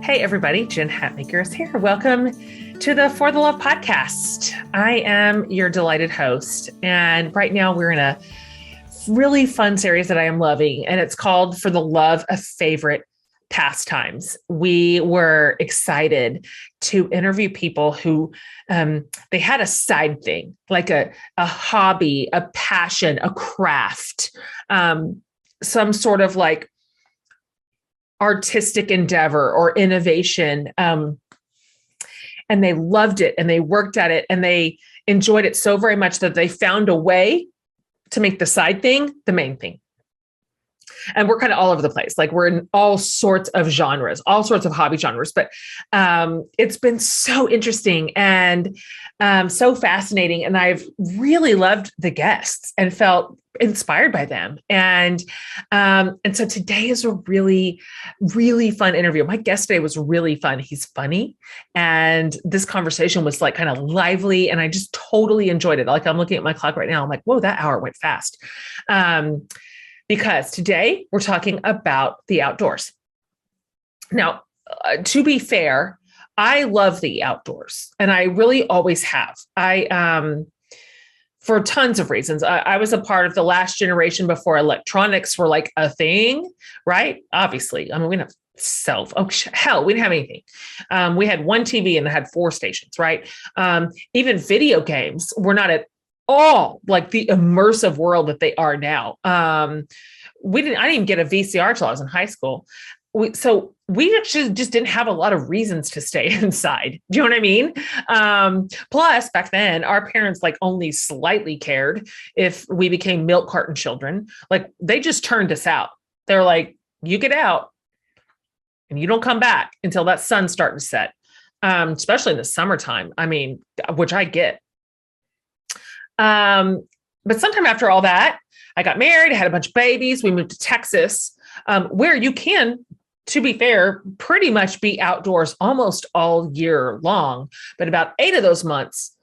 Hey, everybody, Jen Hatmaker is here. Welcome to the For the Love podcast. I am your delighted host. And right now we're in a really fun series that I am loving, and it's called For the Love of Favorite Pastimes. We were excited to interview people who they had a side thing, like a hobby, a passion, a craft, some sort of like artistic endeavor or innovation. And they loved it and they worked at it and they enjoyed it so very much that they found a way to make the side thing the main thing. And we're kind of all over the place. Like we're in all sorts of genres, all sorts of hobby genres, but it's been so interesting and so fascinating. And I've really loved the guests and felt inspired by them. And so today is a really, really fun interview. My guest today was really fun. He's funny. And this conversation was like kind of lively and I just totally enjoyed it. Like I'm looking at my clock right now. I'm like, whoa, that hour went fast. Because today we're talking about the outdoors. Now, to be fair, I love the outdoors and I really always have. For tons of reasons. I was a part of the last generation before electronics were like a thing, right? Obviously. I mean, we didn't have hell, we didn't have anything. We had one TV and it had 4 stations, right? Even video games were not at all like the immersive world that they are now. I didn't even get a VCR till I was in high school. So we actually just didn't have a lot of reasons to stay inside. Do you know what I mean? Plus back then our parents like only slightly cared if we became milk carton children. Like they just turned us out. They're like, you get out and you don't come back until that sun's starting to set. Especially in the summertime. I mean, which I get. But sometime after all that, I got married, I had a bunch of babies. We moved to Texas, where you can, to be fair, pretty much be outdoors almost all year long. But about 8 of those months,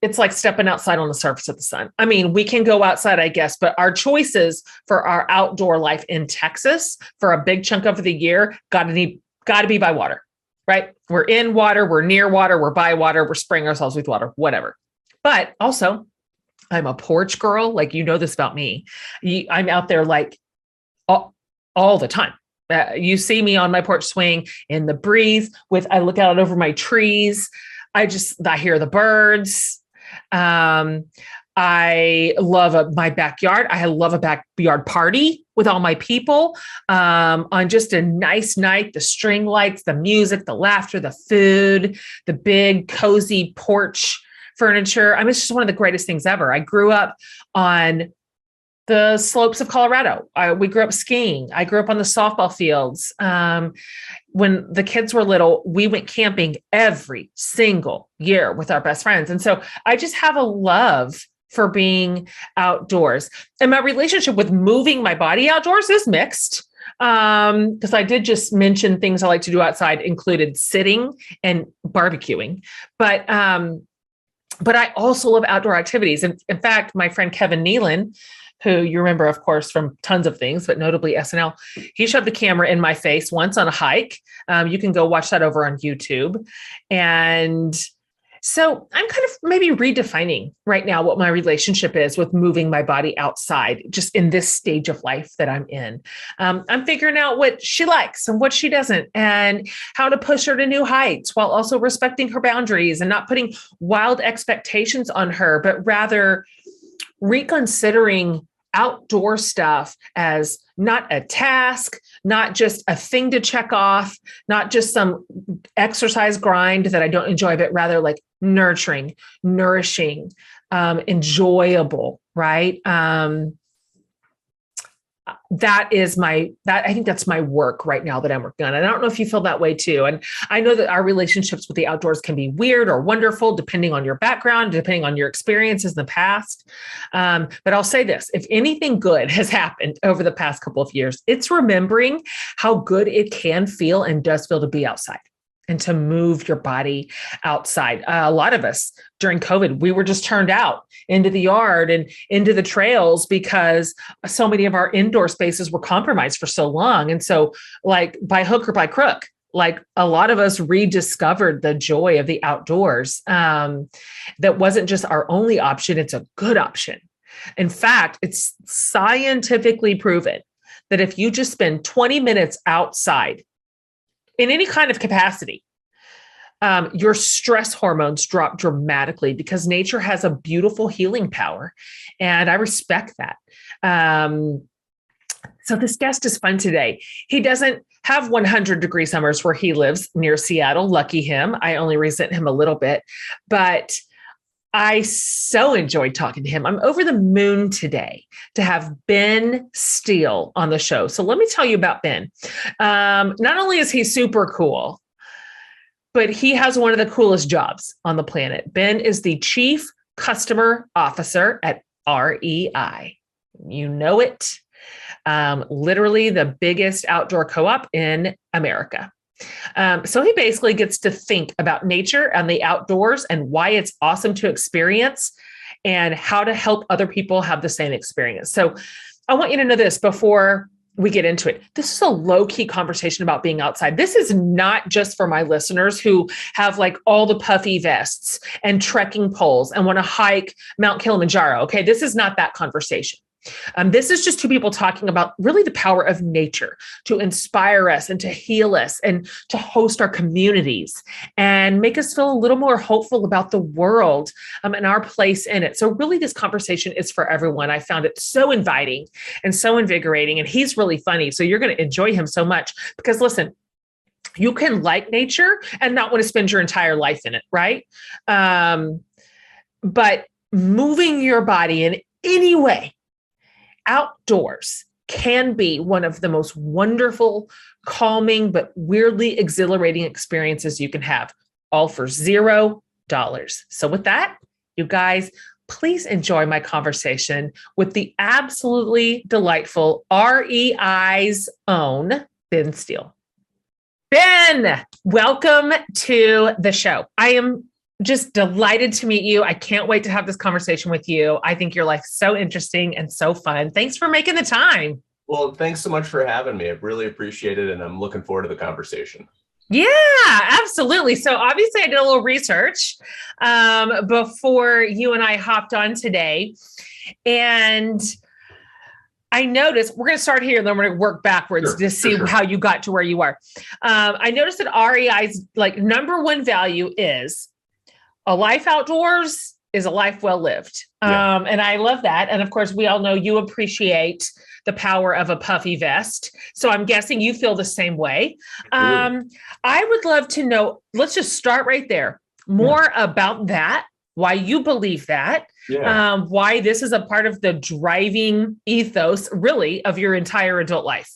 it's like stepping outside on the surface of the sun. I mean, we can go outside, I guess, but our choices for our outdoor life in Texas for a big chunk of the year got to be by water, right? We're in water, we're near water, we're by water, we're spraying ourselves with water, whatever. But also, I'm a porch girl. Like, you know this about me. I'm out there like all the time. You see me on my porch swing in the breeze I look out over my trees. I hear the birds. I love my backyard. I love a backyard party with all my people on just a nice night, the string lights, the music, the laughter, the food, the big cozy porch furniture. I mean, it's just one of the greatest things ever. I grew up on the slopes of Colorado. We grew up skiing. I grew up on the softball fields. When the kids were little, we went camping every single year with our best friends. And so I just have a love for being outdoors. And my relationship with moving my body outdoors is mixed. Because I did just mention things I like to do outside included sitting and barbecuing. But I also love outdoor activities. And in fact, my friend Kevin Nealon, who you remember, of course, from tons of things, but notably SNL, he shoved the camera in my face once on a hike. You can go watch that over on YouTube. And so I'm kind of maybe redefining right now what my relationship is with moving my body outside, just in this stage of life that I'm in. I'm figuring out what she likes and what she doesn't, and how to push her to new heights while also respecting her boundaries and not putting wild expectations on her, but rather reconsidering outdoor stuff as not a task, not just a thing to check off, not just some exercise grind that I don't enjoy, but rather like nurturing, nourishing, enjoyable, right? I think that's my work right now that I'm working on. And I don't know if you feel that way too. And I know that our relationships with the outdoors can be weird or wonderful, depending on your background, depending on your experiences in the past. But I'll say this, if anything good has happened over the past couple of years, it's remembering how good it can feel and does feel to be outside and to move your body outside. A lot of us during COVID, we were just turned out into the yard and into the trails because so many of our indoor spaces were compromised for so long. And so like by hook or by crook, like a lot of us rediscovered the joy of the outdoors. That wasn't just our only option. It's a good option. In fact, it's scientifically proven that if you just spend 20 minutes outside in any kind of capacity, your stress hormones drop dramatically because nature has a beautiful healing power. And I respect that. So this guest is fun today. He doesn't have 100-degree summers where he lives near Seattle. Lucky him. I only resent him a little bit, but I so enjoyed talking to him. I'm over the moon today to have Ben Steele on the show. So let me tell you about Ben. Not only is he super cool, but he has one of the coolest jobs on the planet. Ben is the Chief Customer Officer at REI. You know it. Literally the biggest outdoor co-op in America. So he basically gets to think about nature and the outdoors and why it's awesome to experience and how to help other people have the same experience. So I want you to know this before we get into it. This is a low-key conversation about being outside. This is not just for my listeners who have like all the puffy vests and trekking poles and want to hike Mount Kilimanjaro. Okay. This is not that conversation. This is just two people talking about really the power of nature to inspire us and to heal us and to host our communities and make us feel a little more hopeful about the world and our place in it. So really this conversation is for everyone. I found it so inviting and so invigorating, and he's really funny. So you're going to enjoy him so much because listen, you can like nature and not want to spend your entire life in it, right? But moving your body in any way outdoors can be one of the most wonderful, calming, but weirdly exhilarating experiences you can have, all for $0. So with that, you guys, please enjoy my conversation with the absolutely delightful REI's own Ben Steele. Ben, welcome to the show. I am just delighted to meet you. I can't wait to have this conversation with you. I think your life's so interesting and so fun. Thanks for making the time. Well, thanks so much for having me. I really appreciate it. And I'm looking forward to the conversation. Yeah, absolutely. So obviously I did a little research before you and I hopped on today. And I noticed, we're going to start here and then we're going to work backwards to see how you got to where you are. I noticed that REI's like number one value is a life outdoors is a life well lived. And I love that. And of course, we all know you appreciate the power of a puffy vest. So I'm guessing you feel the same way. I would love to know, let's just start right there. More about that, why you believe that, why this is a part of the driving ethos, really, of your entire adult life.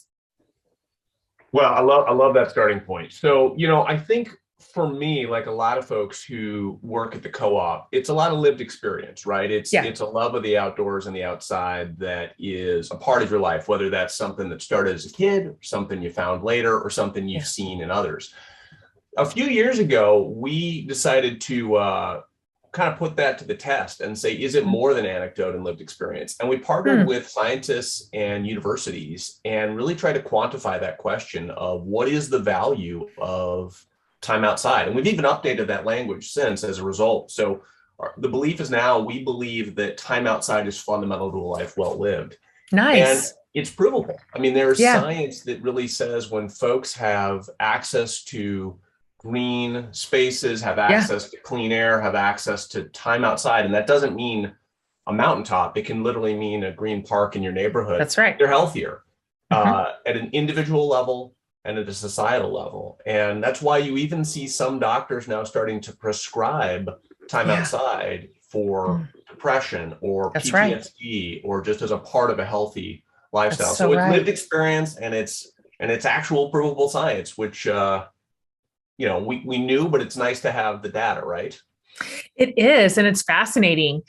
Well, I love that starting point. So, I think for me, like a lot of folks who work at the co-op, it's a lot of lived experience, right? It's a love of the outdoors and the outside that is a part of your life, whether that's something that started as a kid, or something you found later, or something you've seen in others. A few years ago, we decided to kind of put that to the test and say, is it more than anecdote and lived experience? And we partnered with scientists and universities and really tried to quantify that question of what is the value of time outside. And we've even updated that language since as a result. So the belief is now we believe that time outside is fundamental to a life well lived. Nice. And it's provable. I mean, there's science that really says when folks have access to green spaces, have access to clean air, have access to time outside, and that doesn't mean a mountaintop. It can literally mean a green park in your neighborhood. That's right. They're healthier at an individual level and at a societal level. And that's why you even see some doctors now starting to prescribe time outside for depression or PTSD or just as a part of a healthy lifestyle. So it's lived experience and it's actual provable science, which we knew, but it's nice to have the data, right? It is. And it's fascinating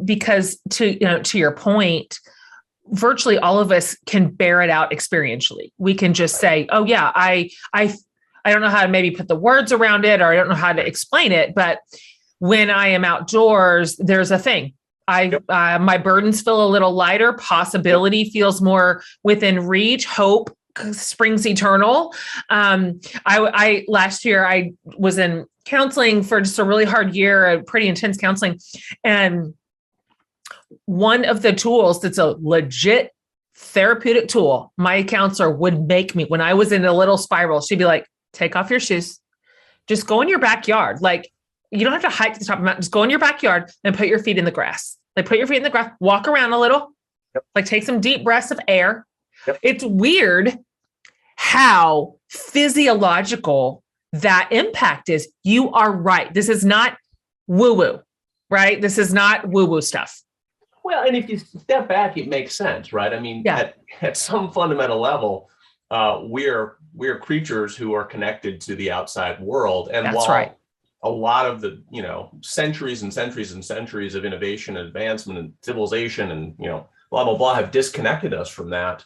because to your point, virtually all of us can bear it out experientially. We can just say, oh yeah, I don't know how to maybe put the words around it, or I don't know how to explain it. But when I am outdoors, there's a thing. My burdens feel a little lighter. Possibility feels more within reach. Hope springs eternal. I last year I was in counseling for just a really hard year, a pretty intense counseling. And one of the tools that's a legit therapeutic tool, my counselor would make me, when I was in a little spiral, she'd be like, take off your shoes, just go in your backyard. Like, you don't have to hike to the top of the mountain, just go in your backyard and put your feet in the grass. Like, put your feet in the grass, walk around a little, like take some deep breaths of air. It's weird how physiological that impact is. You are right. This is not woo-woo, right? This is not woo-woo stuff. Well, and if you step back, it makes sense, right? I mean, at some fundamental level, we're creatures who are connected to the outside world. And that's while right. A lot of the, centuries and centuries and centuries of innovation and advancement and civilization and, blah, blah, blah, have disconnected us from that,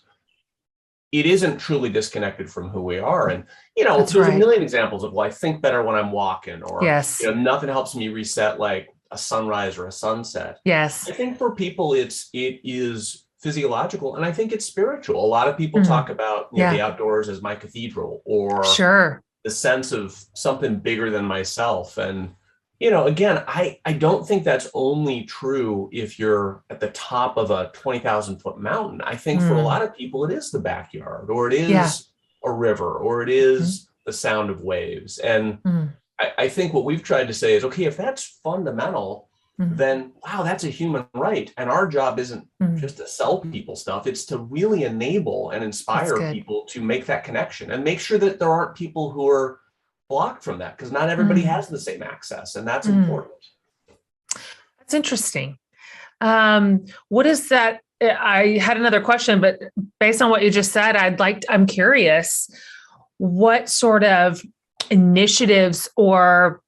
it isn't truly disconnected from who we are. And, there's a million examples of, I think better when I'm walking, or, nothing helps me reset like a sunrise or a sunset. Yes. I think for people, it is physiological, and I think it's spiritual. A lot of people talk about the outdoors as my cathedral, or the sense of something bigger than myself. And, again, I don't think that's only true if you're at the top of a 20,000 foot mountain. I think for a lot of people, it is the backyard, or it is a river, or it is the sound of waves. And I think what we've tried to say is, okay, if that's fundamental, then wow, that's a human right. And our job isn't just to sell people stuff. It's to really enable and inspire people to make that connection and make sure that there aren't people who are blocked from that, because not everybody has the same access, and that's important. That's interesting. What is that? I had another question, but based on what you just said, I'm curious, what sort of initiatives, or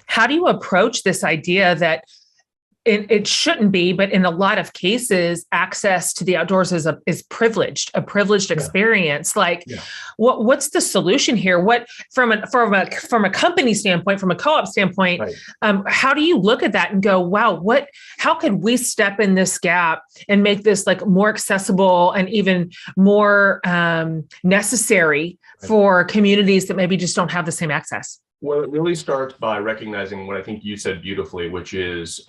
how do you approach this idea that it shouldn't be, but in a lot of cases, access to the outdoors is a privileged experience. Like, what's the solution here? What from a company standpoint, from a co-op standpoint, how do you look at that and go, wow, how could we step in this gap and make this like more accessible and even more necessary for communities that maybe just don't have the same access? Well, it really starts by recognizing what I think you said beautifully, which is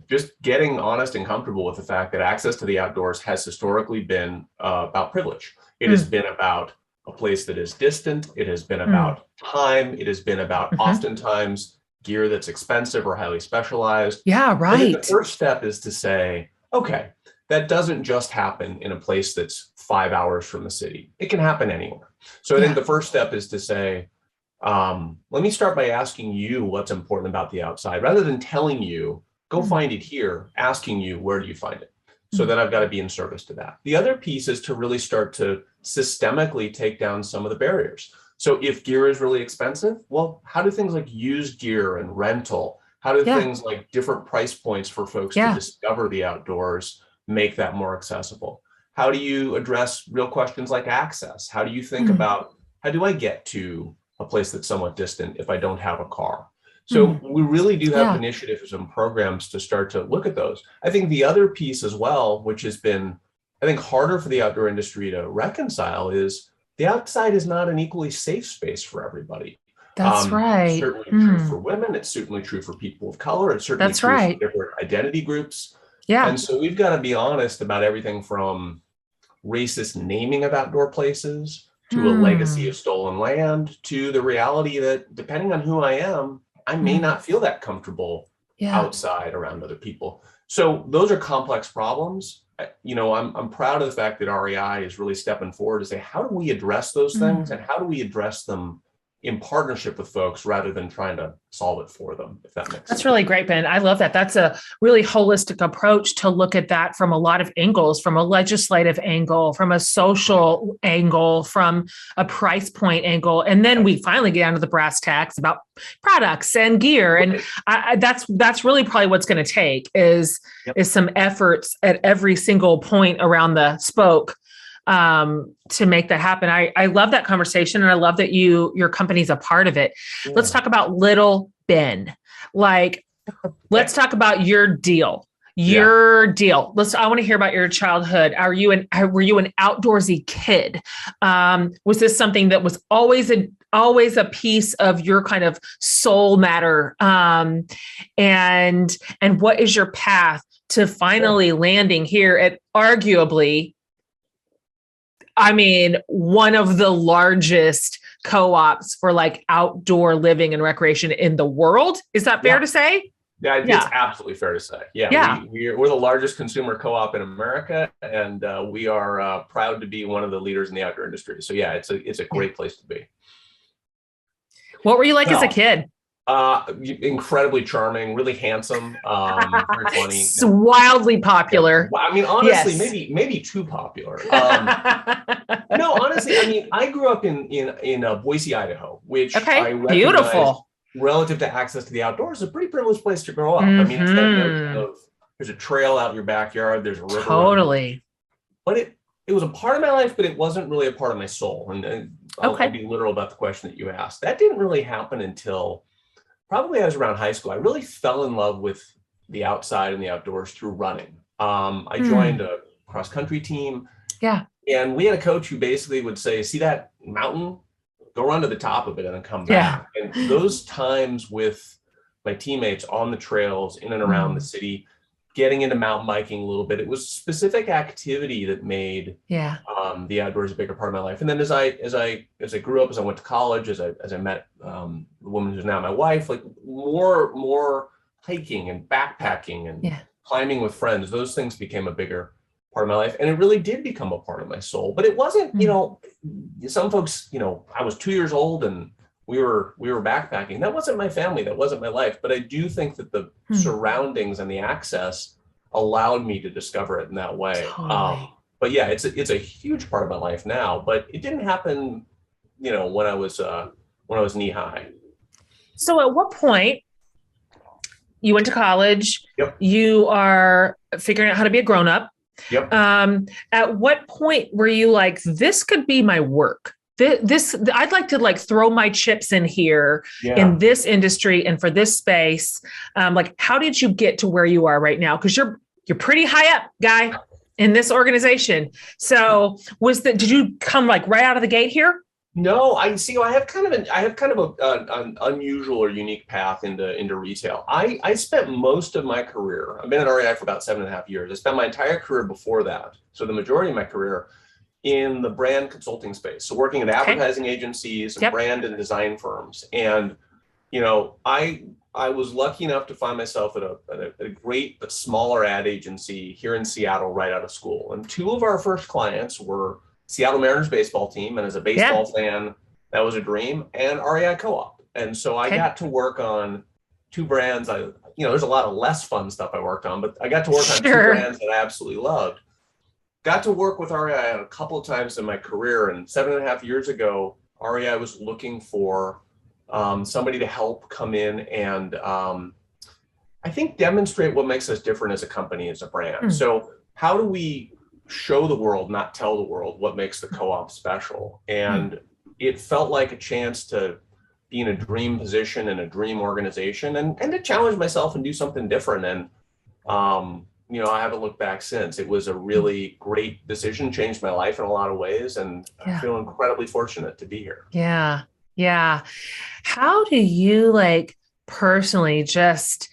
just getting honest and comfortable with the fact that access to the outdoors has historically been about privilege. It has been about a place that is distant. It has been about time. It has been about oftentimes gear that's expensive or highly specialized. Yeah, right. The first step is to say, okay, that doesn't just happen in a place that's 5 hours from the city. It can happen anywhere. So I think the first step is to say, let me start by asking you what's important about the outside, rather than telling you, go find it here, asking you, where do you find it? So then I've got to be in service to that. The other piece is to really start to systemically take down some of the barriers. So if gear is really expensive, well, how do things like used gear and rental, how do things like different price points for folks to discover the outdoors make that more accessible? How do you address real questions like access? How do you think about, how do I get to a place that's somewhat distant if I don't have a car? So we really do have initiatives and programs to start to look at those. I think the other piece as well, which has been, I think, harder for the outdoor industry to reconcile, is the outside is not an equally safe space for everybody. That's right. It's certainly true for women. It's certainly true for people of color. It's certainly true for different identity groups. Yeah. And so we've got to be honest about everything from racist naming of outdoor places to a legacy of stolen land, to the reality that depending on who I am, I may not feel that comfortable outside around other people. So those are complex problems. I'm proud of the fact that REI is really stepping forward to say, how do we address those things, and how do we address them in partnership with folks rather than trying to solve it for them, if that makes sense. That's really great, Ben. I love that. That's a really holistic approach to look at that from a lot of angles, from a legislative angle, from a social angle, from a price point angle. And then we finally get down to the brass tacks about products and gear. And that's really probably what's going to take is some efforts at every single point around the spoke to make that happen. I love that conversation. And I love that your company's a part of it. Yeah. Let's talk about little Ben. Let's talk about your deal. your deal. I want to hear about your childhood. Were you an outdoorsy kid? Was this something that was always a piece of your kind of soul matter? And what is your path to finally landing here at arguably, I mean, one of the largest co-ops for like outdoor living and recreation in the world? Is that fair to say? Yeah, it's absolutely fair to say. Yeah. We're the largest consumer co-op in America, and we are proud to be one of the leaders in the outdoor industry. So yeah, it's a great place to be. What were you like as a kid? Incredibly charming, really handsome, very funny, wildly popular. Yeah. I mean, honestly, maybe too popular. No, honestly, I mean, I grew up in Boise, Idaho, which I recognize, beautiful, relative to access to the outdoors, is a pretty privileged place to grow up. I mean, it's that notion of there's a trail out in your backyard, there's a river. Totally. But it was a part of my life, but it wasn't really a part of my soul. And I'll be literal about the question that you asked. That didn't really happen until probably I was around high school. I really fell in love with the outside and the outdoors through running. I joined a cross-country team. Yeah. And we had a coach who basically would say, see that mountain? Go run to the top of it and then come back. And those times with my teammates on the trails in and around the city, getting into mountain biking a little bit, it was specific activity that made the outdoors a bigger part of my life. And then as I grew up, as I went to college, as I met the woman who's now my wife, like more hiking and backpacking and climbing with friends, those things became a bigger part of my life. And it really did become a part of my soul. But it wasn't, some folks, I was 2 years old and we were backpacking. That wasn't my family. That wasn't my life. But I do think that the surroundings and the access allowed me to discover it in that way. Totally. But yeah, it's a huge part of my life now. But it didn't happen, when I was knee high. So at what point you went to college? Yep. You are figuring out how to be a grown up. Yep. At what point were you like, this could be my work? This I'd like to like throw my chips in here in this industry and for this space. Like, how did you get to where you are right now? Because you're pretty high up, guy, in this organization. So did you come like right out of the gate here? No, I have kind of an unusual or unique path into retail. I spent most of my career, I've been at REI for about 7.5 years. I spent my entire career before that. So the majority of my career in the brand consulting space. So working at advertising agencies and brand and design firms. And, I was lucky enough to find myself at a great but smaller ad agency here in Seattle right out of school. And two of our first clients were Seattle Mariners baseball team. And as a baseball fan, that was a dream, and REI Co-op. And so I got to work on two brands. There's a lot of less fun stuff I worked on, but I got to work on two brands that I absolutely loved. Got to work with REI a couple of times in my career. And 7.5 years ago, REI was looking for somebody to help come in and I think demonstrate what makes us different as a company, as a brand. So how do we show the world, not tell the world, what makes the co-op special? And it felt like a chance to be in a dream position in a dream organization and to challenge myself and do something different. And, I haven't looked back since. It was a really great decision, changed my life in a lot of ways. And I feel incredibly fortunate to be here. Yeah. Yeah. How do you personally what's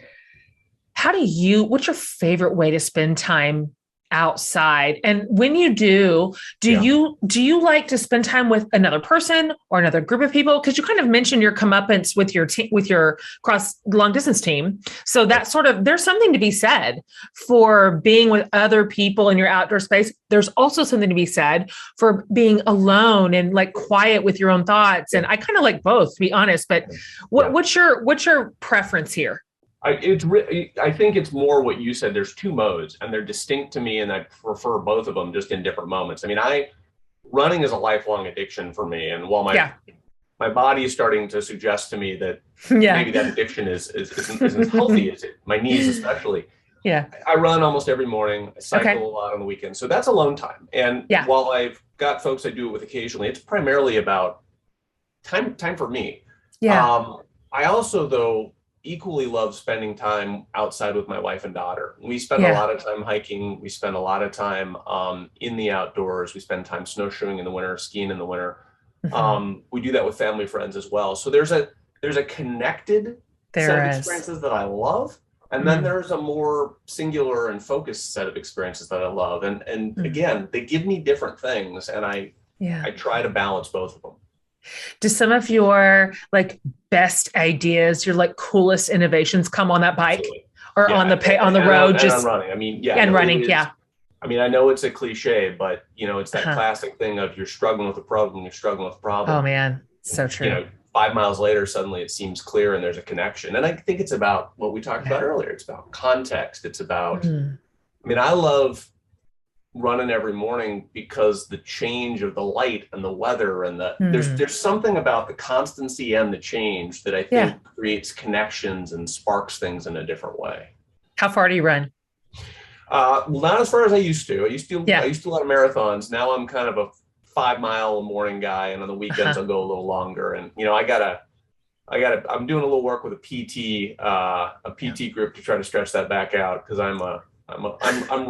your favorite way to spend time outside? And when you do you like to spend time with another person or another group of people? Because you kind of mentioned your comeuppance with your team, with your cross long distance team. So that there's something to be said for being with other people in your outdoor space. There's also something to be said for being alone and quiet with your own thoughts. And I kind of like both, to be honest. But what's your preference here? I think it's more what you said. There's two modes and they're distinct to me, and I prefer both of them just in different moments. I mean, running is a lifelong addiction for me. And while my body is starting to suggest to me that maybe that addiction isn't as healthy as it, my knees especially. Yeah. I run almost every morning. I cycle a lot on the weekends. So that's alone time. And while I've got folks I do it with occasionally, it's primarily about time for me. Yeah. I also, though, equally love spending time outside with my wife and daughter. We spend a lot of time hiking. We spend a lot of time in the outdoors. We spend time snowshoeing in the winter, skiing in the winter. We do that with family friends as well. So there's a connected set of experiences that I love. And then there's a more singular and focused set of experiences that I love. And again, they give me different things. And I try to balance both of them. Do some of your like best ideas, your like coolest innovations come on that bike or on the road? And running. I mean, and running. I mean, I know it's a cliche, but it's that classic thing of you're struggling with a problem. You're struggling with a problem. Oh man. So true. 5 miles later, suddenly it seems clear and there's a connection. And I think it's about what we talked about earlier. It's about context. It's about, I mean, I love running every morning because the change of the light and the weather and there's something about the constancy and the change that I think creates connections and sparks things in a different way. How far do you run? Not as far as I used to. I used to a lot of marathons. Now I'm kind of a 5 mile a morning guy, and on the weekends I'll go a little longer. And I'm doing a little work with a PT group to try to stretch that back out because I'm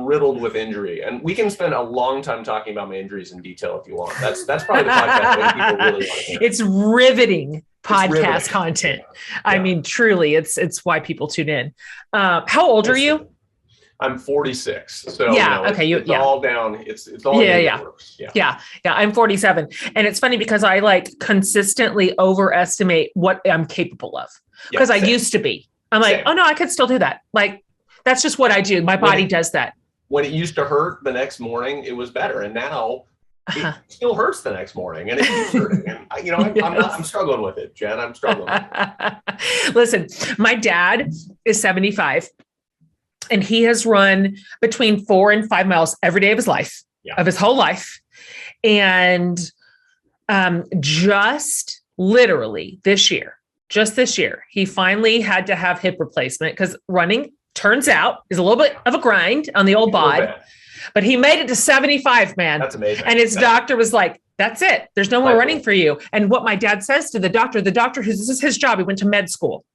riddled with injury. And we can spend a long time talking about my injuries in detail if you want. That's probably the podcast that people really want to hear. It's riveting podcast content. Yeah. I mean, truly, it's why people tune in. How old are you? I'm 46. So it's all down. It's all Yeah. I'm 47. And it's funny because I like consistently overestimate what I'm capable of because I used to be. I'm like, oh no, I could still do that. Like, that's just what I do. My body does that. When it used to hurt the next morning, it was better. And now it still hurts the next morning and it keeps hurting. And, I'm struggling with it, Jen. I'm struggling with it. Listen, my dad is 75. And he has run between 4 and 5 miles every day of his life, of his whole life. And just this year, he finally had to have hip replacement because running, turns out, is a little bit of a grind on the old bod. But he made it to 75, man. That's amazing. And his doctor was like, that's it. There's no more running for you. And what my dad says to the doctor, this is his job. He went to med school.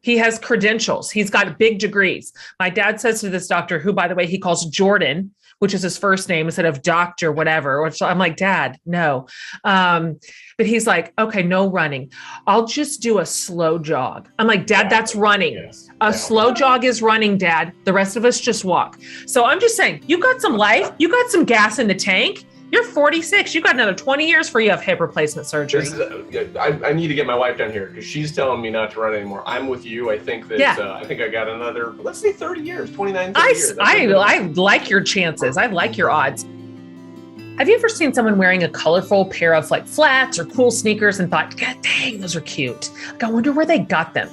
He has credentials. He's got big degrees. My dad says to this doctor, who, by the way, he calls Jordan, which is his first name instead of doctor, whatever. Which I'm like, Dad, no. But he's like, okay, no running. I'll just do a slow jog. I'm like, Dad, that's running. Yes. A slow jog is running, Dad. The rest of us just walk. So I'm just saying, you got some life. You got some gas in the tank. You're 46. You got another 20 years before you have hip replacement surgery. I need to get my wife down here because she's telling me not to run anymore. I'm with you. I think that I got another, let's say 30 years, 29, 30 years. I like your chances. I like your odds. Have you ever seen someone wearing a colorful pair of like flats or cool sneakers and thought, God dang, those are cute. Like, I wonder where they got them.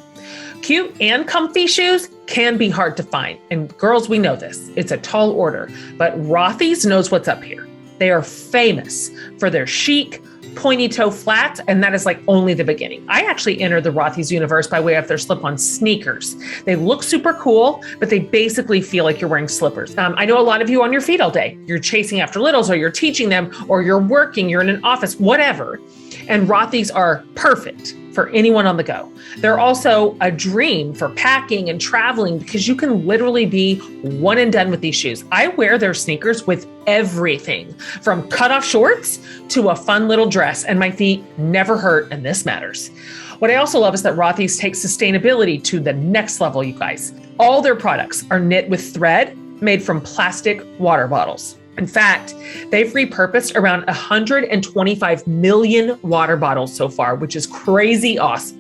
Cute and comfy shoes can be hard to find. And girls, we know this. It's a tall order. But Rothy's knows what's up here. They are famous for their chic, pointy toe flats, and that is like only the beginning. I actually entered the Rothy's universe by way of their slip-on sneakers. They look super cool, but they basically feel like you're wearing slippers. I know a lot of you on your feet all day. You're chasing after littles, or you're teaching them, or you're working, you're in an office, whatever. And Rothy's are perfect for anyone on the go. They're also a dream for packing and traveling because you can literally be one and done with these shoes. I wear their sneakers with everything from cutoff shorts to a fun little dress, and my feet never hurt, and this matters. What I also love is that Rothy's takes sustainability to the next level, you guys. All their products are knit with thread made from plastic water bottles. In fact, they've repurposed around 125 million water bottles so far, which is crazy awesome.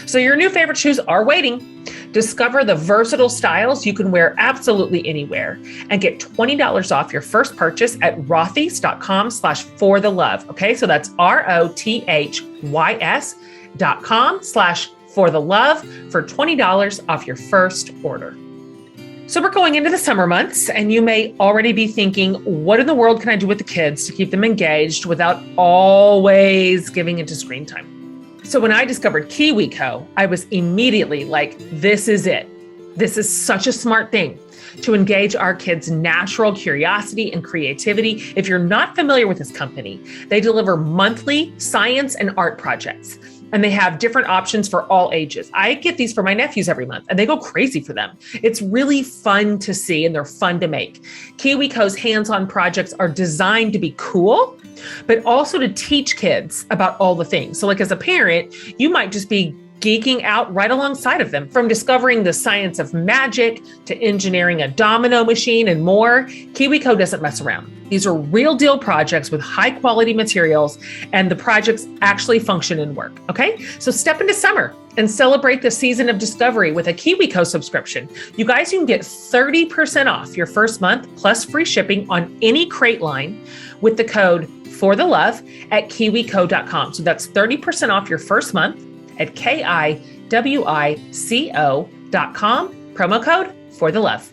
So your new favorite shoes are waiting. Discover the versatile styles you can wear absolutely anywhere and get $20 off your first purchase at rothys.com/forthelove. Okay, so that's ROTHYS.com/forthelove for $20 off your first order. So we're going into the summer months, and you may already be thinking, what in the world can I do with the kids to keep them engaged without always giving into screen time? So when I discovered KiwiCo, I was immediately like, this is it. This is such a smart thing to engage our kids' natural curiosity and creativity. If you're not familiar with this company, they deliver monthly science and art projects. and they have different options for all ages. I get these for my nephews every month and they go crazy for them. It's really fun to see and they're fun to make. KiwiCo's hands-on projects are designed to be cool, but also to teach kids about all the things. So like as a parent, you might just be geeking out right alongside of them, from discovering the science of magic to engineering a domino machine and more. KiwiCo doesn't mess around. These are real deal projects with high quality materials, and the projects actually function and work. Okay, so step into summer and celebrate the season of discovery with a KiwiCo subscription. You guys, you can get 30% off your first month plus free shipping on any crate line with the code for the love at kiwico.com. So that's 30% off your first month at kiwico.com, promo code for the love.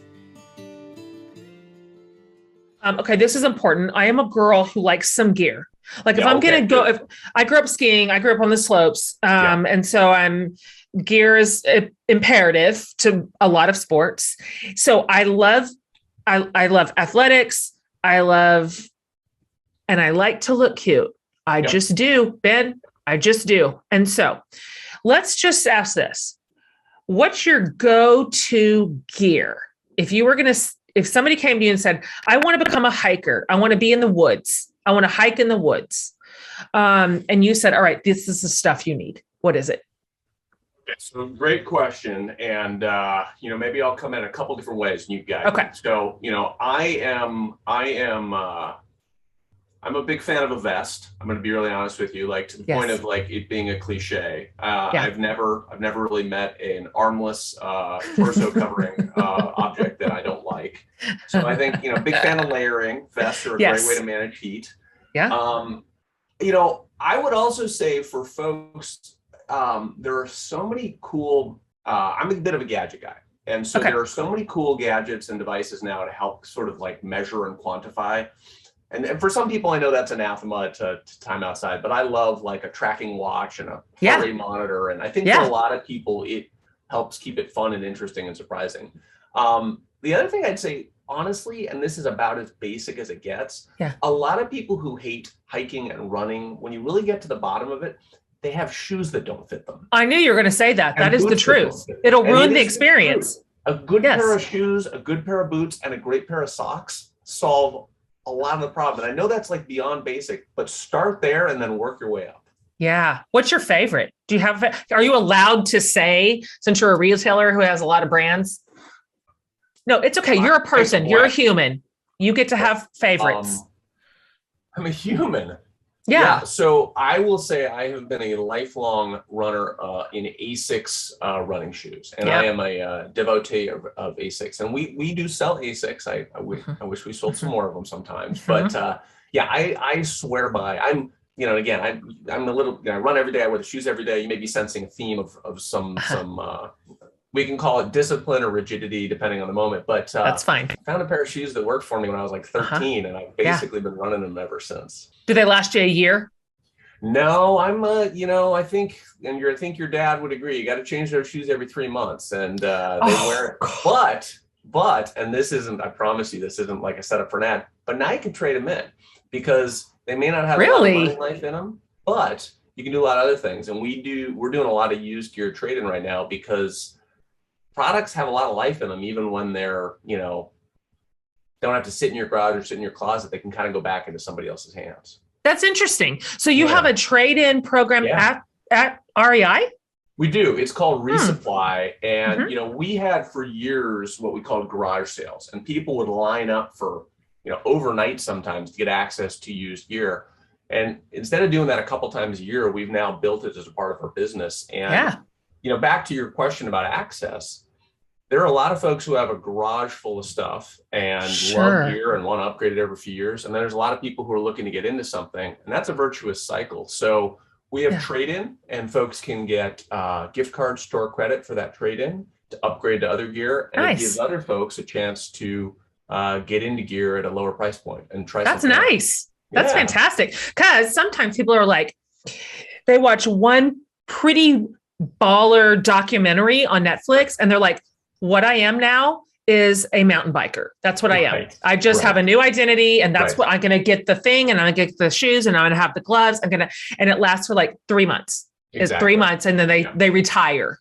Okay, this is important. I am a girl who likes some gear. Like if I'm going to go, if I grew up skiing, I grew up on the slopes. And so gear is imperative to a lot of sports. So I love athletics. And I like to look cute. I just do, Ben. I just do. And so let's just ask this. What's your go-to gear? If somebody came to you and said, I want to become a hiker. I want to be in the woods. I want to hike in the woods. And you said, all right, this is the stuff you need. What is it? Okay, so great question. And, maybe I'll come in a couple different ways and you guys. Okay. So, I'm a big fan of a vest. I'm going to be really honest with you, like to the point of like it being a cliche. I've never really met an armless torso covering object that I don't like. So I think, big fan of layering. Vests are a great way to manage heat. Yeah. I would also say for folks, there are so many cool, I'm a bit of a gadget guy. And so there are so many cool gadgets and devices now to help sort of like measure and quantify. And for some people, I know that's anathema to time outside, but I love like a tracking watch and a heart rate monitor. And I think for a lot of people, it helps keep it fun and interesting and surprising. The other thing I'd say, honestly, and this is about as basic as it gets, a lot of people who hate hiking and running, when you really get to the bottom of it, they have shoes that don't fit them. I knew you were going to say that. That is the truth. It'll ruin the experience. A good pair of shoes, a good pair of boots, and a great pair of socks solve a lot of the problem. And I know that's like beyond basic, but start there and then work your way up. Yeah. What's your favorite? Are you allowed to say, since you're a retailer who has a lot of brands? No, it's okay. You're a person. You're a human. You get to have favorites. I'm a human. Yeah. So I will say I have been a lifelong runner in Asics running shoes, and I am a devotee of Asics. And we do sell Asics. I wish we sold some more of them sometimes. But I swear by. I'm a little. I run every day. I wear the shoes every day. You may be sensing a theme of some. We can call it discipline or rigidity, depending on the moment. But that's fine. I found a pair of shoes that worked for me when I was like 13, and I've basically been running them ever since. Do they last you a year? No, I'm I think your dad would agree. You got to change their shoes every 3 months, and they wear it. But, and this isn't, I promise you, this isn't like a setup for an ad, but now you can trade them in because they may not have a lot of money life in them, but you can do a lot of other things. And we're doing a lot of used gear trade-in right now because products have a lot of life in them, even when they're, don't have to sit in your garage or sit in your closet. They can kind of go back into somebody else's hands. That's interesting. So you have a trade-in program at REI? We do. It's called Resupply. And, we had for years what we called garage sales, and people would line up for, overnight sometimes to get access to used gear. And instead of doing that a couple times a year, we've now built it as a part of our business. And, back to your question about access, there are a lot of folks who have a garage full of stuff and love gear and want to upgrade it every few years. And then there's a lot of people who are looking to get into something, and that's a virtuous cycle. So we have trade-in, and folks can get gift card store credit for that trade-in to upgrade to other gear. And it gives other folks a chance to get into gear at a lower price point and try something. That's nice. That's fantastic. Because sometimes people are like, they watch one pretty baller documentary on Netflix and they're like, what I am now is a mountain biker. That's what I am. I just have a new identity, and that's what I'm going to get the thing, and I'm going to get the shoes, and I'm going to have the gloves. And it lasts for like 3 months. is 3 months, and then they retire.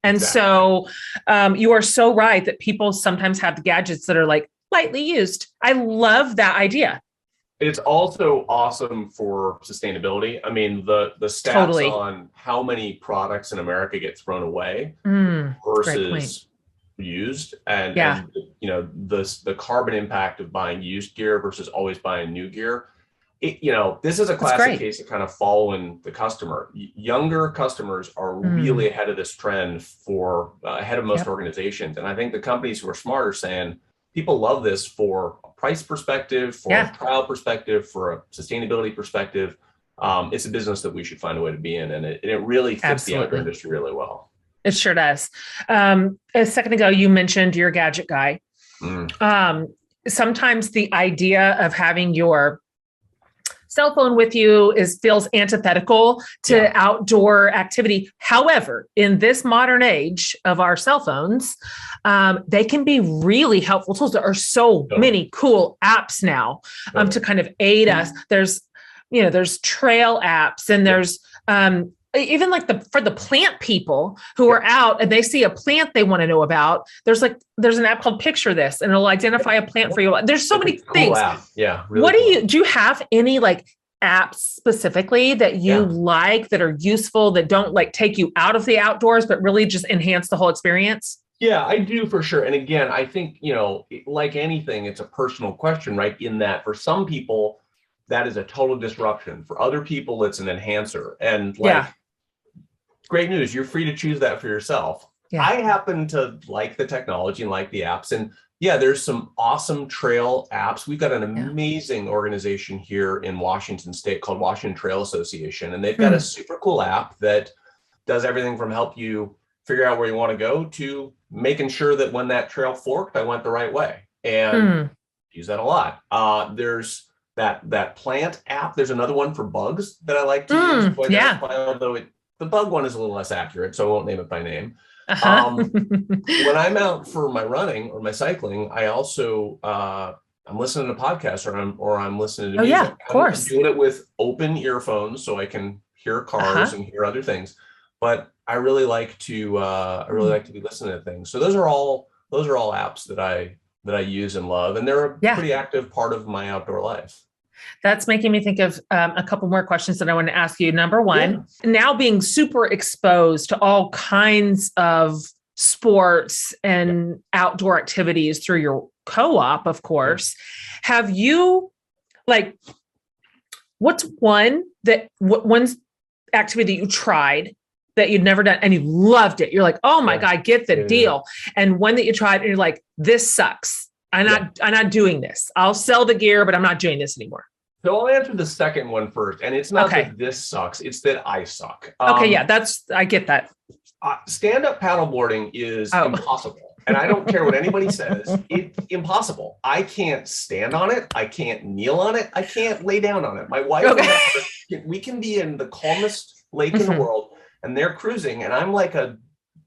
And Exactly. so you are so right that people sometimes have the gadgets that are like lightly used. I love that idea. It's also awesome for sustainability. I mean, the stats Totally. on how many products in America get thrown away Great point. versus used, and you know, the carbon impact of buying used gear versus always buying new gear. You know, this is a classic case of kind of following the customer. Younger customers are really ahead of this trend, for ahead of most organizations. And I think the companies who are smart are saying people love this for a price perspective, for a trial perspective, for a sustainability perspective. It's a business that we should find a way to be in. And it really fits the outdoor industry really well. It sure does. A second ago, you mentioned you're a gadget guy. Sometimes the idea of having your cell phone with you feels antithetical to outdoor activity. However, in this modern age of our cell phones, they can be really helpful tools. There are so many cool apps now to kind of aid us. There's trail apps, and there's even like for the plant people who are out and they see a plant they want to know about. There's an app called Picture This, and it'll identify a plant for you. There's so many things. App. Yeah. Really what do you have any like apps specifically that you like, that are useful, that don't like take you out of the outdoors, but really just enhance the whole experience? Yeah, I do, for sure. And again, I think, you know, like anything, it's a personal question, right? In that for some people, that is a total disruption. For other people, it's an enhancer. And great news, you're free to choose that for yourself. I happen to like the technology and like the apps. And there's some awesome trail apps. We've got an amazing organization here in Washington State called Washington Trail Association. And they've got a super cool app that does everything from help you figure out where you want to go to making sure that when that trail forked, I went the right way. And use that a lot. There's that plant app. There's another one for bugs that I like to use. Although the bug one is a little less accurate, so I won't name it by name. When I'm out for my running or my cycling, I also I'm listening to podcasts, or I'm listening to music. Yeah, of course. I'm doing it with open earphones so I can hear cars and hear other things. But I really like to be listening to things. So those are all apps that I use and love, and they're a pretty active part of my outdoor life. That's making me think of a couple more questions that I want to ask you. Number one, now being super exposed to all kinds of sports and outdoor activities through your co-op, of course, have you what's one activity that you tried that you'd never done and you loved it? You're like, oh my God, get the deal. And one that you tried and you're like, this sucks. I'm not doing this. I'll sell the gear, but I'm not doing this anymore. So I'll answer the second one first. And it's not that this sucks, it's that I suck. I get that. Stand-up paddleboarding is impossible. And I don't care what anybody says, it's impossible. I can't stand on it. I can't kneel on it. I can't lay down on it. My wife and I, we can be in the calmest lake in the world, and they're cruising, and I'm like a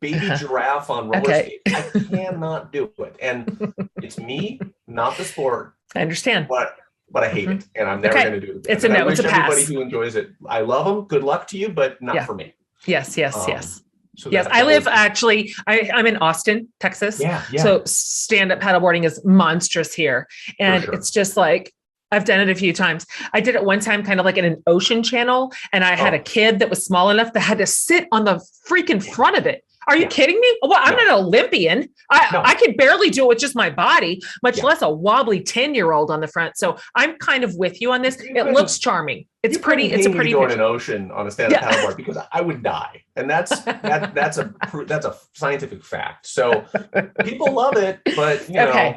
baby giraffe on roller skates. I cannot do it. And it's me, not the sport. I understand. But I hate it, and I'm never going to do it again. It's a no. It's a pass. Everybody who enjoys it, I love them. Good luck to you, but not for me. Yes. So I live actually. I'm in Austin, Texas. So stand-up paddleboarding is monstrous here, and it's just like I've done it a few times. I did it one time, kind of like in an ocean channel, and I had a kid that was small enough that had to sit on the freaking front of it. Are you kidding me? Well, I'm not an Olympian. I could barely do it with just my body, much less a wobbly 10-year-old on the front. So I'm kind of with you on this. It looks charming. It's pretty. It's a pretty. Go in an ocean on a stand-up paddleboard because I would die, and that's a scientific fact. So people love it, but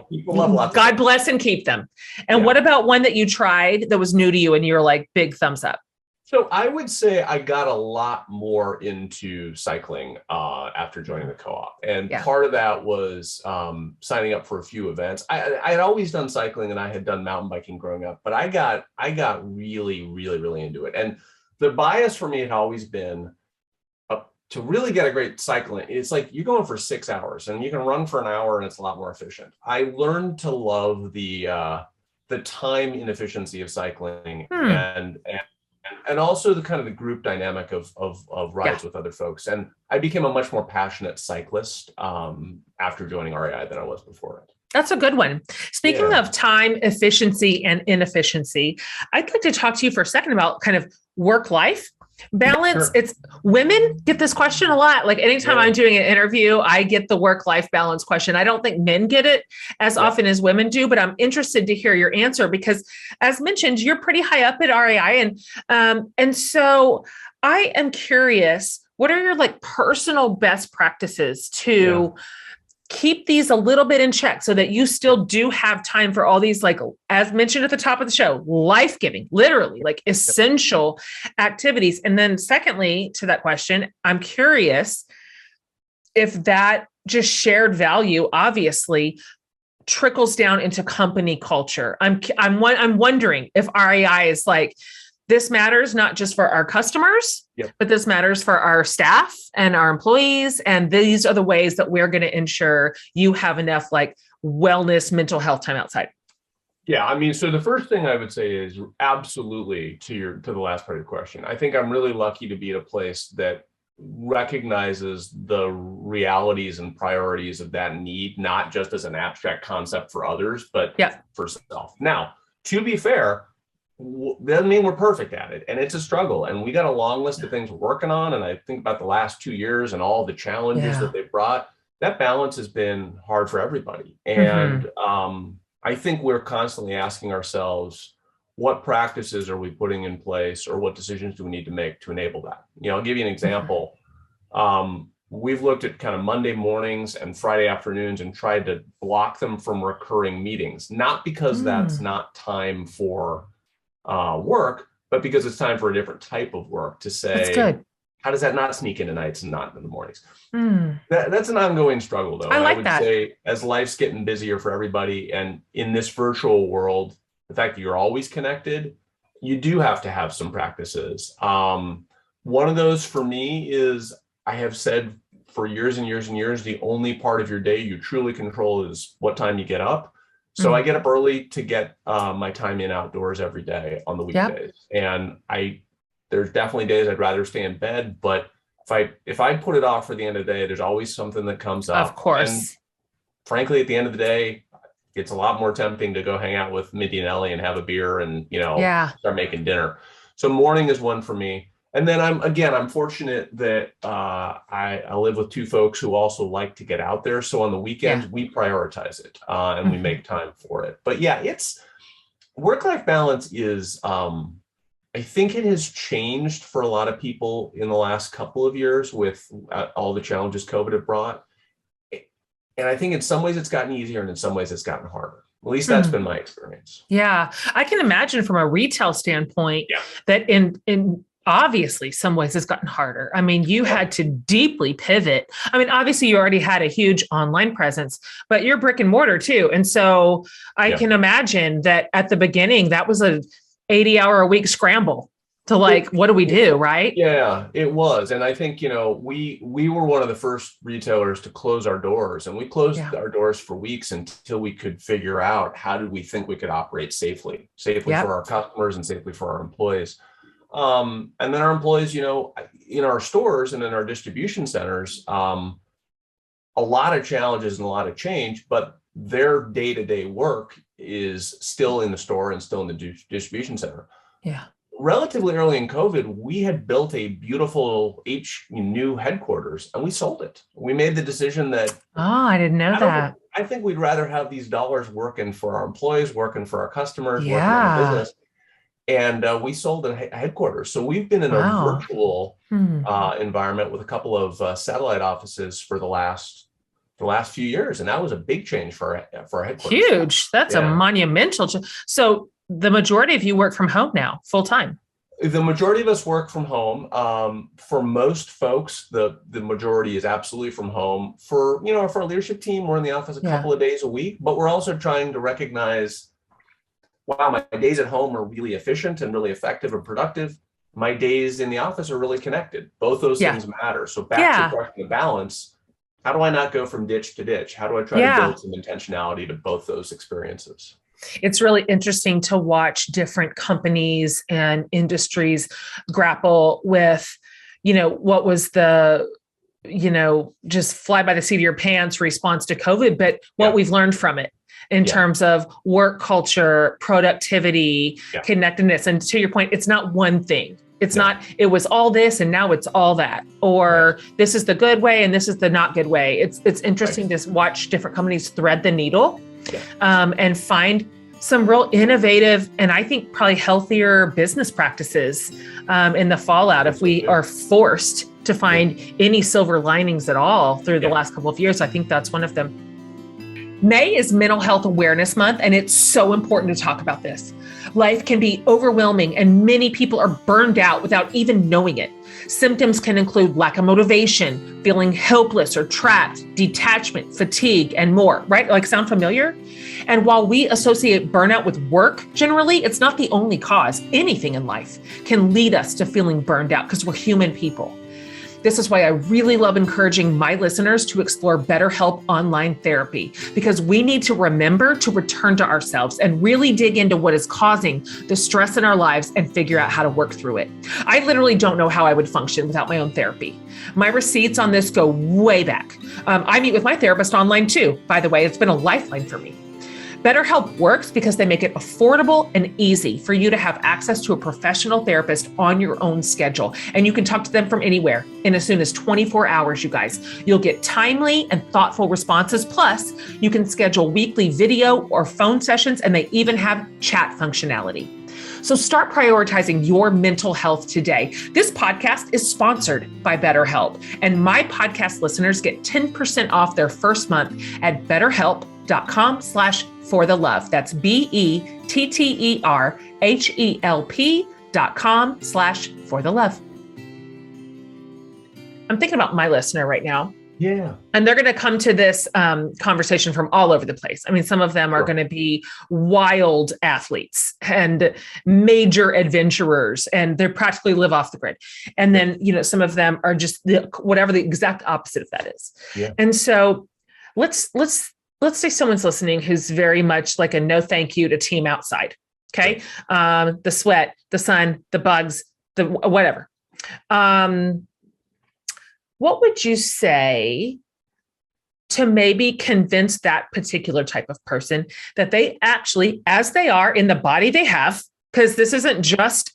people love lots. God bless and keep them. And what about one that you tried that was new to you, and you're like, big thumbs up? So I would say I got a lot more into cycling after joining the co-op. And part of that was signing up for a few events. I had always done cycling and I had done mountain biking growing up, but I got really, really, really into it. And the bias for me had always been to really get a great cycling. It's like you're going for 6 hours and you can run for an hour and it's a lot more efficient. I learned to love the time inefficiency of cycling and and also the kind of the group dynamic of rides with other folks. And I became a much more passionate cyclist after joining REI than I was before it. That's a good one. Speaking of time efficiency and inefficiency, I'd like to talk to you for a second about kind of work-life balance. Sure. It's women get this question a lot. Like anytime I'm doing an interview, I get the work-life balance question. I don't think men get it as often as women do, but I'm interested to hear your answer because as mentioned, you're pretty high up at REI. And so I am curious, what are your like personal best practices to keep these a little bit in check so that you still do have time for all these, like, as mentioned at the top of the show, life-giving, literally like essential activities. And then secondly, to that question, I'm curious if that just shared value obviously trickles down into company culture. I'm wondering if REI is like, this matters not just for our customers, but this matters for our staff and our employees. And these are the ways that we're going to ensure you have enough like wellness, mental health time outside. Yeah. I mean, so the first thing I would say is absolutely to the last part of your question. I think I'm really lucky to be at a place that recognizes the realities and priorities of that need, not just as an abstract concept for others, but for self. Now, to be fair, doesn't mean we're perfect at it. And it's a struggle. And we got a long list of things we're working on. And I think about the last 2 years and all the challenges that they brought, that balance has been hard for everybody. And I think we're constantly asking ourselves, what practices are we putting in place or what decisions do we need to make to enable that? You know, I'll give you an example. We've looked at kind of Monday mornings and Friday afternoons and tried to block them from recurring meetings, not because that's not time for work, but because it's time for a different type of work to say, how does that not sneak into nights and not in the mornings? That's an ongoing struggle, though. I would say as life's getting busier for everybody and in this virtual world, the fact that you're always connected, you do have to have some practices. One of those for me is I have said for years and years and years, the only part of your day you truly control is what time you get up. So I get up early to get my time in outdoors every day on the weekdays. And there's definitely days I'd rather stay in bed, but if I put it off for the end of the day, there's always something that comes up. Of course. And frankly, at the end of the day, it's a lot more tempting to go hang out with Mindy and Ellie and have a beer and, start making dinner. So morning is one for me. And then I'm fortunate that I live with two folks who also like to get out there. So on the weekends, we prioritize it and we make time for it. But it's work-life balance is, I think it has changed for a lot of people in the last couple of years with all the challenges COVID have brought. And I think in some ways it's gotten easier and in some ways it's gotten harder. At least that's been my experience. Yeah. I can imagine from a retail standpoint that in obviously some ways it's gotten harder. I mean, you had to deeply pivot. I mean, obviously you already had a huge online presence, but you're brick and mortar too. And so I can imagine that at the beginning, that was a 80-hour-a-week scramble to what do we do? Right. Yeah, it was. And I think, we were one of the first retailers to close our doors, and we closed our doors for weeks until we could figure out how did we think we could operate safely for our customers and safely for our employees. And then our employees, in our stores and in our distribution centers, a lot of challenges and a lot of change, but their day-to-day work is still in the store and still in the distribution center. Yeah. Relatively early in COVID, we had built a beautiful new headquarters and we sold it. We made the decision that, I didn't know that. I think we'd rather have these dollars working for our employees, working for our customers, working on the business. And we sold a headquarters. So we've been in a virtual environment with a couple of satellite offices for the last few years. And that was a big change for our headquarters. Huge. That's a monumental change. So the majority of you work from home now, full time. The majority of us work from home. For most folks, the majority is absolutely from home. For our leadership team, we're in the office a couple of days a week, but we're also trying to recognize, wow, my days at home are really efficient and really effective and productive. My days in the office are really connected. Both those things matter. So back to the question of balance, how do I not go from ditch to ditch? How do I try to build some intentionality to both those experiences? It's really interesting to watch different companies and industries grapple with, what was the, just fly by the seat of your pants response to COVID, but what we've learned from it in terms of work culture, productivity, connectedness. And to your point, it's not one thing. It's not, it was all this and now it's all that, or this is the good way and this is the not good way. It's interesting to watch different companies thread the needle and find some real innovative and I think probably healthier business practices in the fallout if we are forced to find any silver linings at all through the last couple of years. I think that's one of them. May is Mental Health Awareness Month, and it's so important to talk about this. Life can be overwhelming and many people are burned out without even knowing it. Symptoms can include lack of motivation, feeling helpless or trapped, detachment, fatigue, and more, right? Like, sound familiar? And while we associate burnout with work, generally, it's not the only cause. Anything in life can lead us to feeling burned out because we're human people. This is why I really love encouraging my listeners to explore BetterHelp online therapy, because we need to remember to return to ourselves and really dig into what is causing the stress in our lives and figure out how to work through it. I literally don't know how I would function without my own therapy. My receipts on this go way back. I meet with my therapist online too, by the way. It's been a lifeline for me. BetterHelp works because they make it affordable and easy for you to have access to a professional therapist on your own schedule. And you can talk to them from anywhere in as soon as 24 hours, you guys. You'll get timely and thoughtful responses. Plus, you can schedule weekly video or phone sessions, and they even have chat functionality. So start prioritizing your mental health today. This podcast is sponsored by BetterHelp, and my podcast listeners get 10% off their first month at BetterHelp.com/forthelove. That's BetterHelp.com/forthelove. I'm thinking about my listener right now. Yeah. And they're going to come to this conversation from all over the place. I mean, some of them are going to be wild athletes and major adventurers, and they practically live off the grid. And then, some of them are just whatever the exact opposite of that is. Yeah. And so let's say someone's listening who's very much like a no thank you to team outside. Okay. The sweat, the sun, the bugs, the whatever. What would you say to maybe convince that particular type of person that they actually, as they are in the body they have, because this isn't just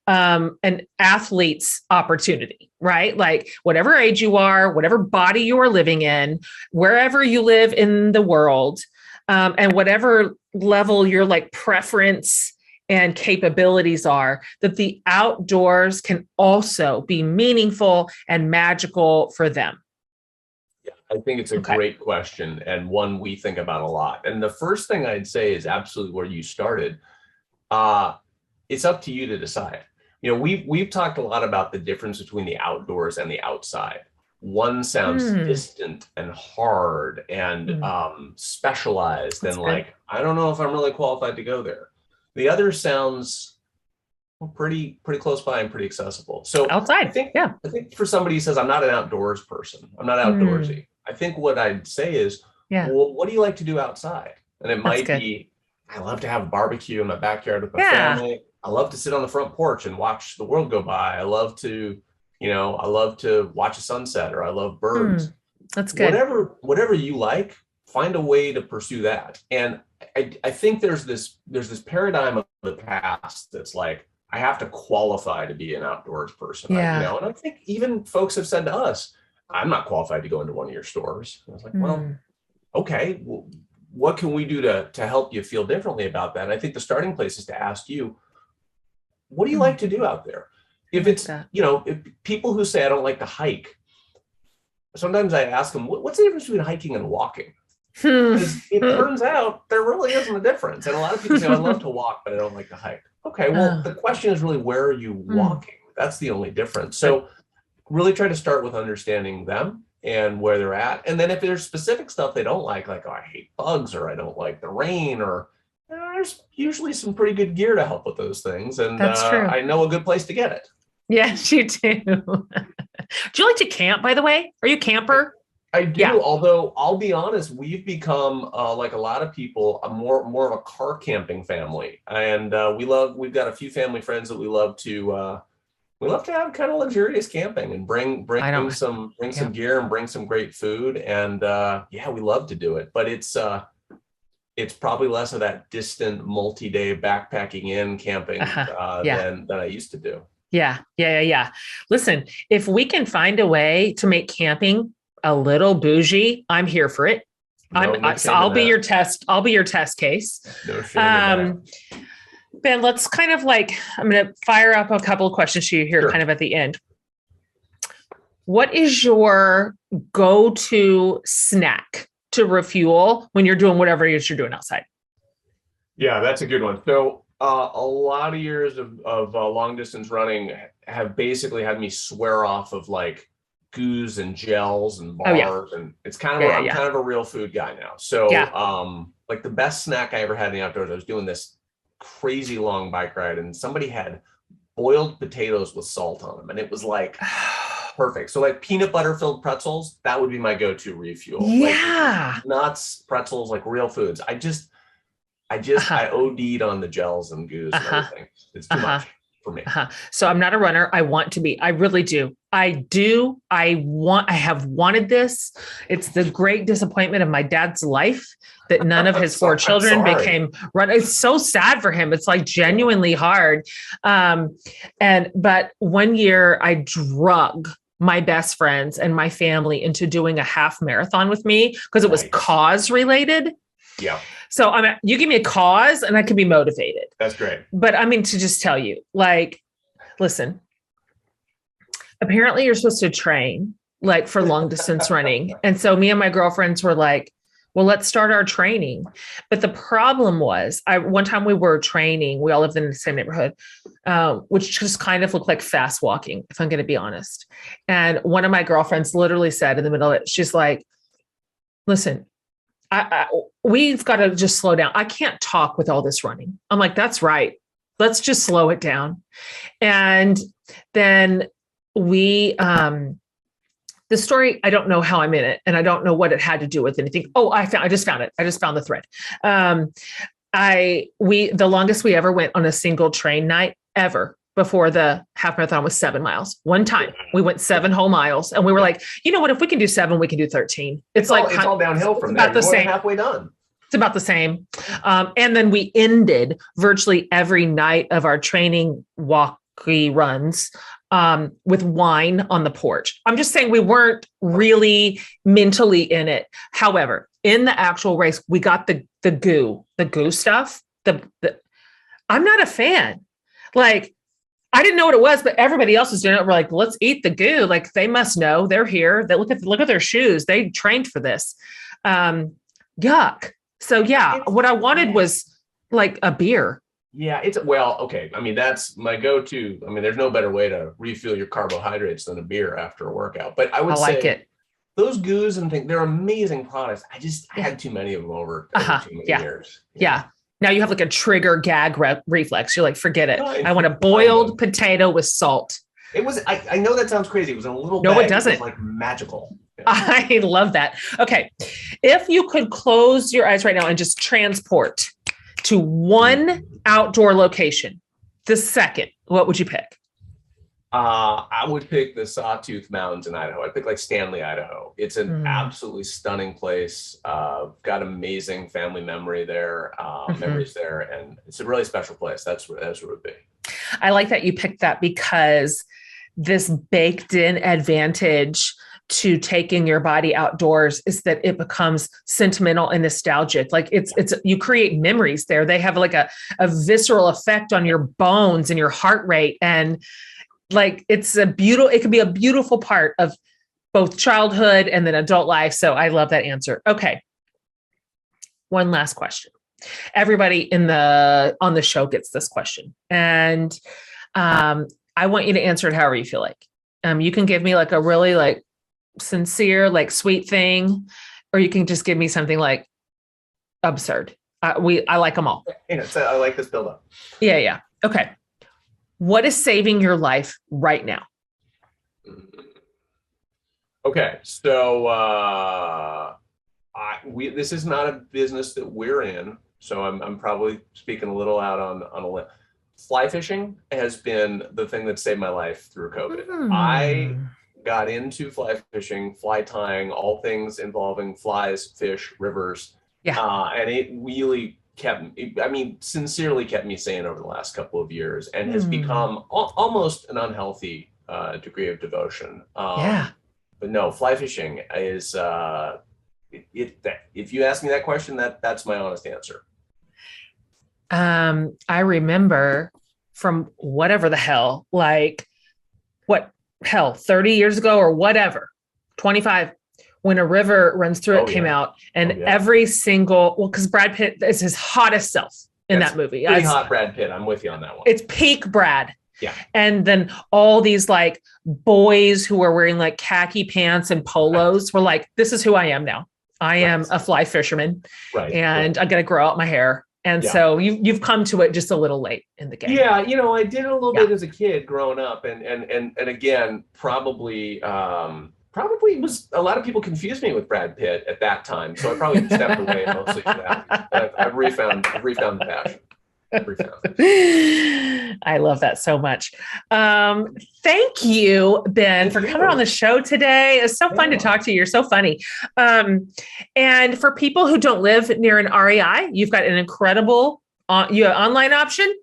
an athlete's opportunity, right? Like, whatever age you are, whatever body you are living in, wherever you live in the world, and whatever level your preference and capabilities are, that the outdoors can also be meaningful and magical for them? Yeah, I think it's a great question, and one we think about a lot. And the first thing I'd say is absolutely where you started. It's up to you to decide. We've talked a lot about the difference between the outdoors and the outside. One sounds distant and hard and specialized. That's and good. I don't know if I'm really qualified to go there. The other sounds pretty close by and pretty accessible. So outside, I think for somebody who says, I'm not an outdoors person, I'm not outdoorsy, I think what I'd say is, well, what do you like to do outside? And it might be, I love to have a barbecue in my backyard with my family. I love to sit on the front porch and watch the world go by. I love to watch a sunset, or I love birds. That's good. Whatever you like, find a way to pursue that. And I think there's this paradigm of the past that's like, I have to qualify to be an outdoors person. And I think even folks have said to us, I'm not qualified to go into one of your stores. And I was like, well, okay, well, what can we do to help you feel differently about that? And I think the starting place is to ask you, what do you like to do out there? If it's, if people who say, I don't like to hike, sometimes I ask them, what's the difference between hiking and walking? Because it turns out there really isn't a difference. And a lot of people say, I love to walk, but I don't like to hike. Okay, well, the question is really, where are you walking? That's the only difference. So really try to start with understanding them and where they're at. And then if there's specific stuff they don't like, oh, I hate bugs, or I don't like the rain, or there's usually some pretty good gear to help with those things. And I know a good place to get it. Yes, you do. Do you like to camp, by the way? Are you a camper? I do. Although I'll be honest, we've become like a lot of people, more of a car camping family, and we've got a few family friends that we love to have kind of luxurious camping and bring some gear and bring some great food, and we love to do it. But it's probably less of that distant multi-day backpacking in camping than I used to do. Yeah. Listen, if we can find a way to make camping a little bougie, I'm here for it. So I'll be your test. I'll be your test case. No shame in that. Ben, let's kind of I'm going to fire up a couple of questions to you here kind of at the end. What is your go-to snack to refuel when you're doing whatever it is you're doing outside? Yeah, that's a good one. So a lot of years of long distance running have basically had me swear off of like goos and gels and bars, and it's kind of I'm kind of a real food guy now. So like the best snack I ever had in the outdoors, I was doing this crazy long bike ride, and somebody had boiled potatoes with salt on them, and it was like perfect. So like peanut butter filled pretzels, that would be my go-to refuel. Like nuts, pretzels, like real foods. I OD'd on the gels and goos and everything. It's too much for me. So I'm not a runner. I want to be. I really do. I have wanted this. It's the great disappointment of my dad's life that none of his four children became runners. It's so sad for him. It's like genuinely hard. But one year I drug my best friends and my family into doing a half marathon with me because it was cause related. Yeah. So you give me a cause and I can be motivated. That's great. But to just tell you, listen, apparently you're supposed to train for long distance running. And so me and my girlfriends were like, well, let's start our training. But the problem was one time we were training, we all lived in the same neighborhood, which just kind of looked like fast walking, if I'm going to be honest. And one of my girlfriends literally said in the middle of it, she's like, listen, we've got to just slow down. I can't talk with all this running. I'm like, that's right. Let's just slow it down. And then the story, I don't know how I'm in it, and I don't know what it had to do with anything. Oh, I just found it. I just found the thread. The longest we ever went on a single train night ever before the half marathon was 7 miles. One time we went 7 whole miles, and we were like, you know what? If we can do 7, we can do 13. It's all downhill from there. About the same. Halfway done. It's about the same. And then we ended virtually every night of our training walkie runs with wine on the porch. I'm just saying we weren't really mentally in it. However, in the actual race, we got the goo stuff. I'm not a fan. I didn't know what it was, but everybody else was doing it. We're like, let's eat the goo. They must know. They're here. They look at their shoes. They trained for this. Yuck. So what I wanted was a beer. Yeah, okay. That's my go-to. There's no better way to refuel your carbohydrates than a beer after a workout. But I would say it. Those goos and things, they're amazing products. I had too many of them over too many years. Yeah. Now you have a trigger gag reflex. You're like, forget it. I want a boiled potato with salt. It was, I know that sounds crazy. It was in a little bag. No, it doesn't. It was magical. Yeah. I love that. Okay. If you could close your eyes right now and just transport to one outdoor location, the second, what would you pick? I would pick the Sawtooth Mountains in Idaho. I'd pick Stanley, Idaho. It's an absolutely stunning place. Got amazing family memory there, memories there, and it's a really special place. That's what it would be. I like that you picked that because this baked in advantage to taking your body outdoors is that it becomes sentimental and nostalgic. It's you create memories there. They have a visceral effect on your bones and your heart rate. And it can be a beautiful part of both childhood and then adult life. So I love that answer. Okay. One last question. Everybody on the show gets this question. And I want you to answer it however you feel like. You can give me a really sincere, sweet thing, or you can just give me something absurd. I like them all. I like this build up. Yeah. Okay. What is saving your life right now? Okay. So this is not a business that we're in. So I'm probably speaking a little out on a limb. Fly fishing has been the thing that saved my life through COVID. I got into fly fishing, fly tying, all things involving flies, fish, rivers. Yeah. And it really sincerely kept me sane over the last couple of years, and has become almost an unhealthy degree of devotion. Yeah. But no, fly fishing is, if you ask me that question, that's my honest answer. I remember from whatever the hell, 30 years ago or whatever, 25, when A River Runs Through It came out, and every single, because Brad Pitt is his hottest self in that movie. Pretty hot Brad Pitt. I'm with you on that one. It's peak Brad. Yeah. And then all these like boys who are wearing like khaki pants and polos were like, this is who I am now. I am a fly fisherman, and I'm going to grow out my hair. And so you've come to it just a little late in the game. Yeah, I did it a little bit as a kid growing up, and again, probably was, a lot of people confused me with Brad Pitt at that time, so I probably stepped away mostly for that. I've refound the passion. I love that so much. Thank you, Ben, for coming on the show today. It's so fun to talk to you. You're so funny. And for people who don't live near an REI, you've got an incredible online option.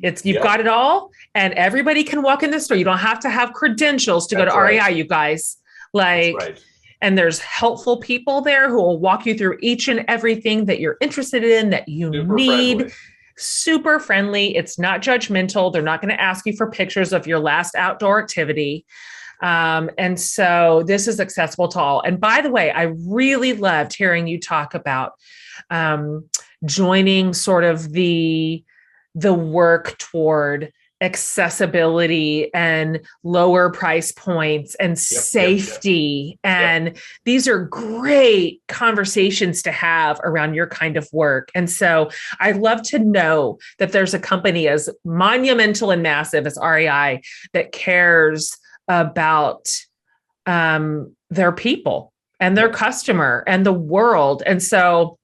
You've got it all, and everybody can walk in the store. You don't have to have credentials to go to REI, you guys. And there's helpful people there who will walk you through each and everything that you're interested in, that you need. Friendly. Super friendly. It's not judgmental. They're not going to ask you for pictures of your last outdoor activity. And so this is accessible to all. And by the way, I really loved hearing you talk about joining sort of the work toward accessibility and lower price points and safety. And these are great conversations to have around your kind of work. And so I'd love to know that there's a company as monumental and massive as REI that cares about their people and their customer and the world. And so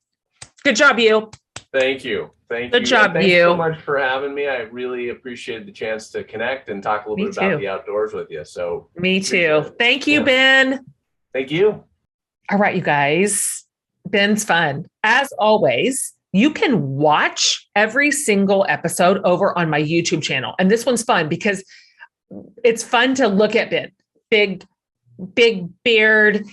good job, you. Thank you. Good job, Thanks so much for having me. I really appreciated the chance to connect and talk a little bit about the outdoors with you. So me too. Thank you, Ben. Thank you. All right, you guys. Ben's fun. As always, you can watch every single episode over on my YouTube channel. And this one's fun because it's fun to look at Ben. Big beard.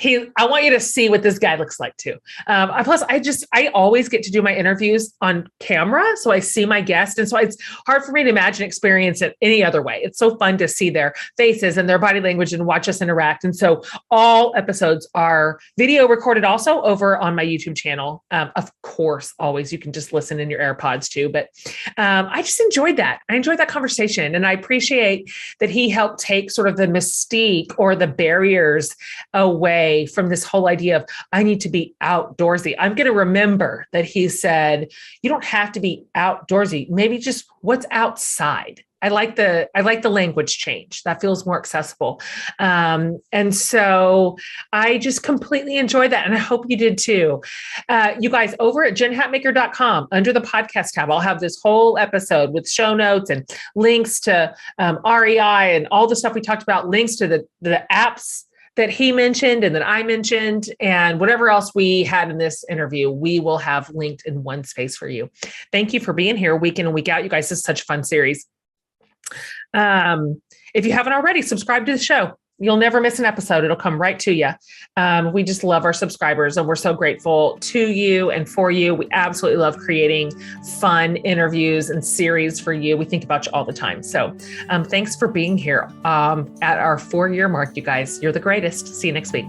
I want you to see what this guy looks like too. Plus I always get to do my interviews on camera. So I see my guest. And so it's hard for me to imagine experience it any other way. It's so fun to see their faces and their body language and watch us interact. And so all episodes are video recorded also over on my YouTube channel. Of course, always, you can just listen in your AirPods too. But I just enjoyed that. I enjoyed that conversation. And I appreciate that he helped take sort of the mystique or the barriers away from this whole idea of I need to be outdoorsy. I'm going to remember that he said, you don't have to be outdoorsy. Maybe just what's outside. I like the language change. That feels more accessible. And so I just completely enjoyed that. And I hope you did too. You guys, over at jenhatmaker.com, under the podcast tab, I'll have this whole episode with show notes and links to REI and all the stuff we talked about, links to the apps that he mentioned and that I mentioned, and whatever else we had in this interview, we will have linked in one space for you. Thank you for being here week in and week out. You guys, this is such a fun series. If you haven't already, subscribe to the show. You'll never miss an episode. It'll come right to you. We just love our subscribers and we're so grateful to you and for you. We absolutely love creating fun interviews and series for you. We think about you all the time. So thanks for being here at our 4-year mark, you guys. You're the greatest. See you next week.